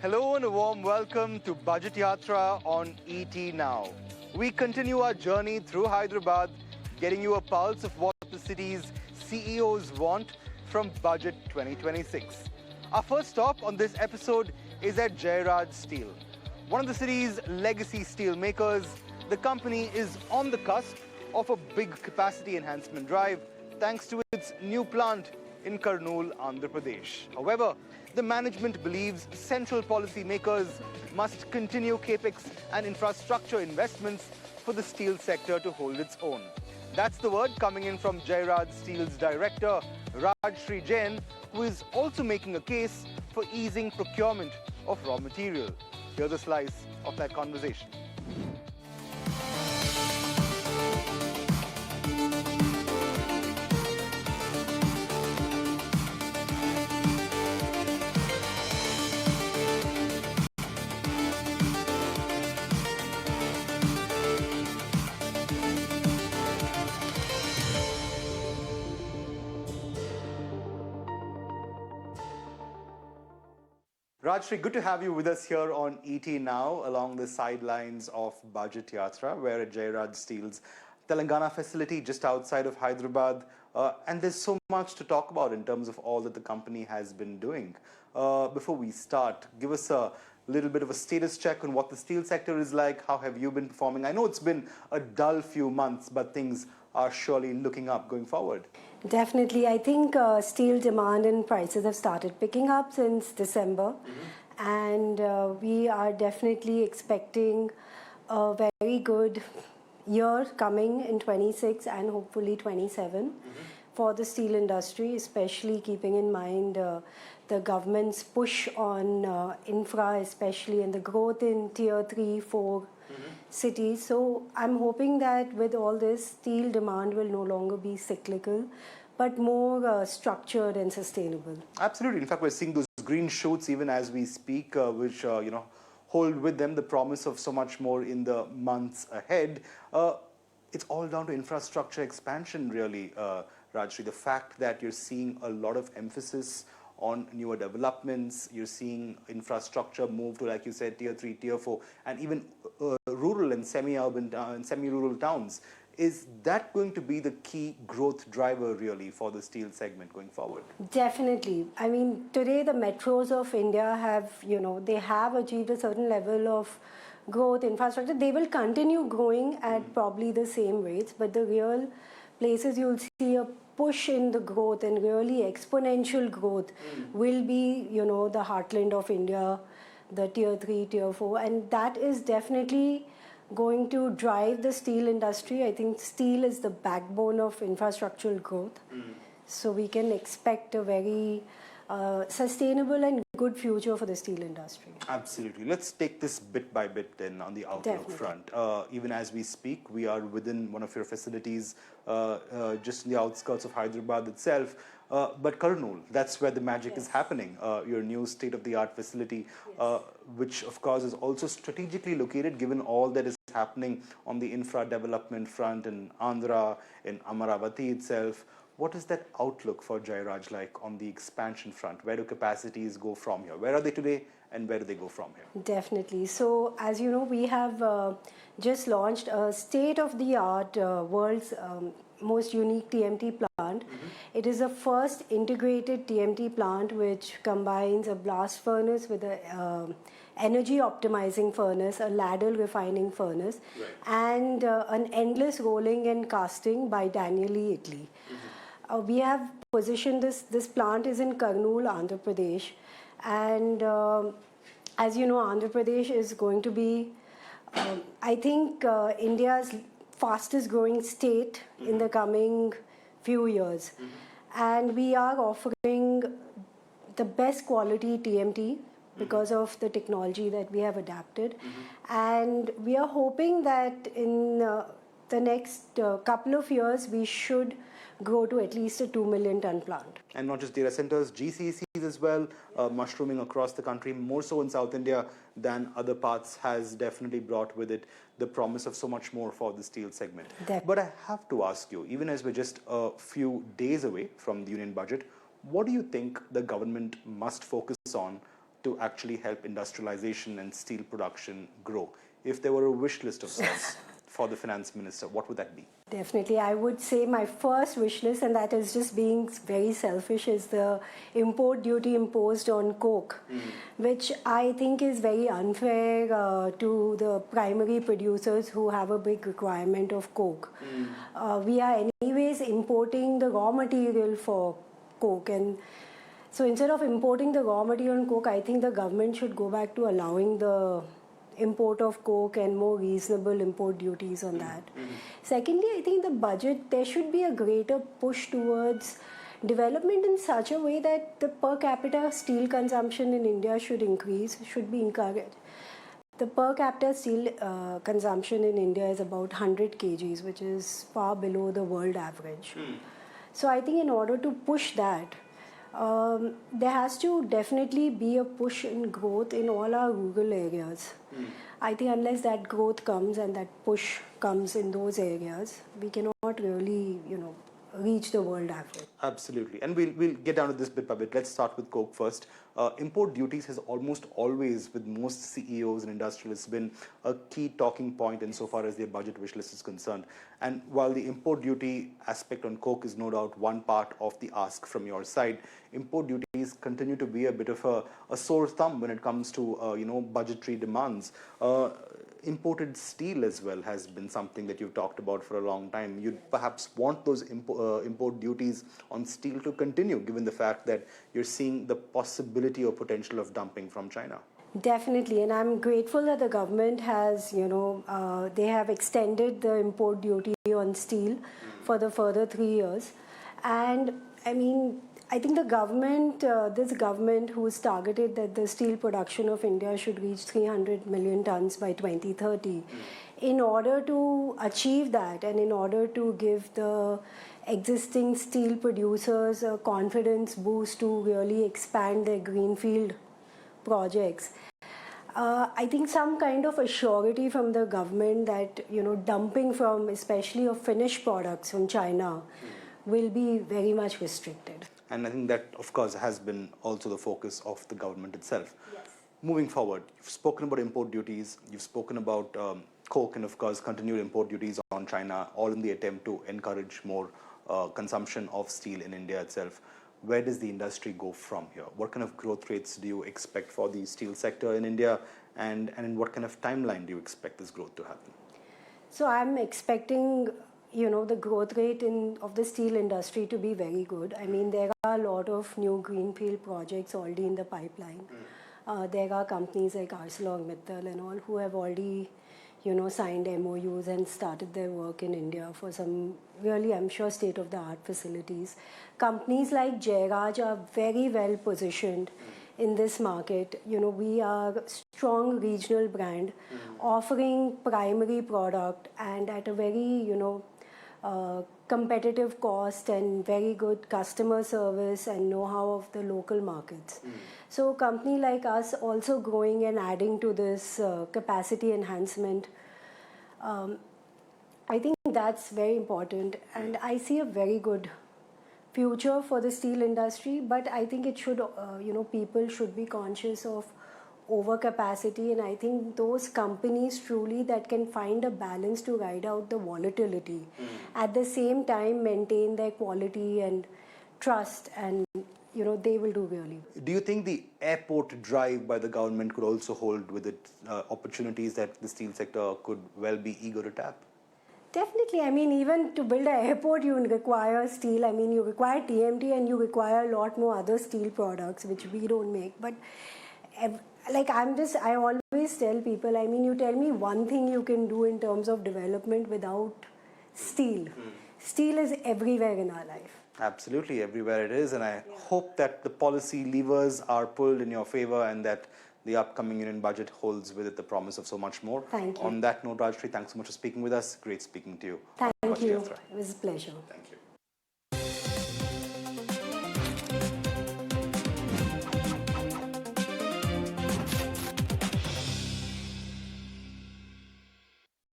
Hello and a warm welcome to Budget Yatra on ET Now. We continue our journey through Hyderabad, getting you a pulse of what the city's CEOs want from Budget 2026. Our first stop on this episode is at Jairaj Steel. One of the city's legacy steel makers, the company is on the cusp of a big capacity enhancement drive thanks to its new plant in Kurnool, Andhra Pradesh. However, the management believes central policy makers must continue Capex and infrastructure investments for the steel sector to hold its own. That's the word coming in from Jairaj Steel's director, Rajshree Jain, who is also making a case for easing procurement of raw material. Here's a slice of that conversation. Rajshree, good to have you with us here on ET Now along the sidelines of Budget Yatra. We're at Jairaj Steel's Telangana facility just outside of Hyderabad. And there's so much to talk about in terms of all that the company has been doing. Before we start, give us a little bit of a status check on what the steel sector is like. How have you been performing? I know it's been a dull few months, but things are surely looking up going forward. Definitely. I think steel demand and prices have started picking up since December. And we are definitely expecting a very good year coming in 26 and hopefully 27 for the steel industry, especially keeping in mind the government's push on infra, especially, and the growth in tier 3, 4 cities. So I'm hoping that with all this, steel demand will no longer be cyclical, but more structured and sustainable. Absolutely. In fact, we're seeing those green shoots even as we speak, which hold with them the promise of so much more in the months ahead. It's all down to infrastructure expansion, really, Rajshree. The fact that you're seeing a lot of emphasis on newer developments, you're seeing infrastructure move to, like you said, tier 3, tier 4, and even rural and semi-urban and semi-rural towns. Is that going to be the key growth driver, really, for the steel segment going forward? Definitely. I mean, today the metros of India have, they have achieved a certain level of growth, infrastructure. They will continue growing at probably the same rates, but the real places you'll see a push in the growth and really exponential growth will be, the heartland of India, the tier 3, tier 4, and that is definitely going to drive the steel industry. I think steel is the backbone of infrastructural growth. So we can expect a very sustainable and good future for the steel industry. Absolutely. Let's take this bit by bit then on the outlook front. Even as we speak, we are within one of your facilities, just in the outskirts of Hyderabad itself. But Kurnool, that's where the magic is happening. Your new state-of-the-art facility, which of course is also strategically located given all that is happening on the infra development front in Andhra, in Amaravati itself. What is that outlook for Jairaj like on the expansion front? Where do capacities go from here? Where are they today and where do they go from here? Definitely. So as you know, we have just launched a state-of-the-art world's most unique TMT plant. It is the first integrated TMT plant which combines a blast furnace with a energy optimizing furnace, a ladle refining furnace, and an endless rolling and casting by Danieli, Italy. We have positioned this plant is in Kurnool, Andhra Pradesh, and as you know, Andhra Pradesh is going to be, I think, India's fastest growing state in the coming few years. And we are offering the best quality TMT because of the technology that we have adapted. And we are hoping that in the next couple of years, we should grow to at least a 2 million ton plant. And not just data centers, GCCs as well, mushrooming across the country, more so in South India than other parts, has definitely brought with it the promise of so much more for the steel segment. But I have to ask you, even as we're just a few days away from the union budget, what do you think the government must focus on to actually help industrialization and steel production grow? If there were a wish list of sorts for the finance minister, what would that be? Definitely, I would say my first wish list, and that is just being very selfish, is the import duty imposed on coke, which I think is very unfair to the primary producers who have a big requirement of coke. We are anyways importing the raw material for coke, and so instead of importing the raw material on coke, I think the government should go back to allowing the import of coke and more reasonable import duties on that. Secondly, I think the budget, there should be a greater push towards development in such a way that the per capita steel consumption in India should increase, should be encouraged. The per capita steel consumption in India is about 100 kgs, which is far below the world average. So I think in order to push that, there has to definitely be a push in growth in all our rural areas. I think unless that growth comes and that push comes in those areas, we cannot really, reach the world average. Absolutely. And we'll get down to this bit by bit. Let's start with coke first. Import duties has almost always, with most CEOs and industrialists, been a key talking point insofar as their budget wish list is concerned. And while the import duty aspect on coke is no doubt one part of the ask from your side, import duties continue to be a bit of a sore thumb when it comes to budgetary demands. Imported steel as well has been something that you've talked about for a long time. You'd perhaps want those import duties on steel to continue, given the fact that you're seeing the possibility or potential of dumping from China. Definitely, and I'm grateful that the government has, they have extended the import duty on steel for the further 3 years. And I think the government, this government who's targeted that the steel production of India should reach 300 million tons by 2030. In order to achieve that and in order to give the existing steel producers a confidence boost to really expand their greenfield projects, I think some kind of a surety from the government that, dumping from especially of finished products from China will be very much restricted. And I think that, of course, has been also the focus of the government itself. Yes. Moving forward, you've spoken about import duties, you've spoken about coke and, of course, continued import duties on China, all in the attempt to encourage more consumption of steel in India itself. Where does the industry go from here? What kind of growth rates do you expect for the steel sector in India, and in what kind of timeline do you expect this growth to happen? So I'm expecting the growth rate of the steel industry to be very good. There are a lot of new greenfield projects already in the pipeline. There are companies like ArcelorMittal and all who have already, signed MOUs and started their work in India for some really, I'm sure, state-of-the-art facilities. Companies like Jairaj are very well positioned in this market. We are a strong regional brand offering primary product and at a very, competitive cost and very good customer service and know-how of the local markets. So a company like us also growing and adding to this capacity enhancement, I think that's very important, and I see a very good future for the steel industry, but I think it should, people should be conscious of overcapacity, and I think those companies truly that can find a balance to ride out the volatility, at the same time maintain their quality and trust, and they will do really well. Do you think the airport drive by the government could also hold with it opportunities that the steel sector could well be eager to tap? Definitely. Even to build an airport, you require steel. You require TMT and you require a lot more other steel products, which we don't make. But I always tell people, you tell me one thing you can do in terms of development without steel. Steel is everywhere in our life. Absolutely, everywhere it is. And I hope that the policy levers are pulled in your favor and that the upcoming union budget holds with it the promise of so much more. Thank you. On that note, Rajshree, thanks so much for speaking with us. Great speaking to you. Thank you. It was a pleasure. Thank you.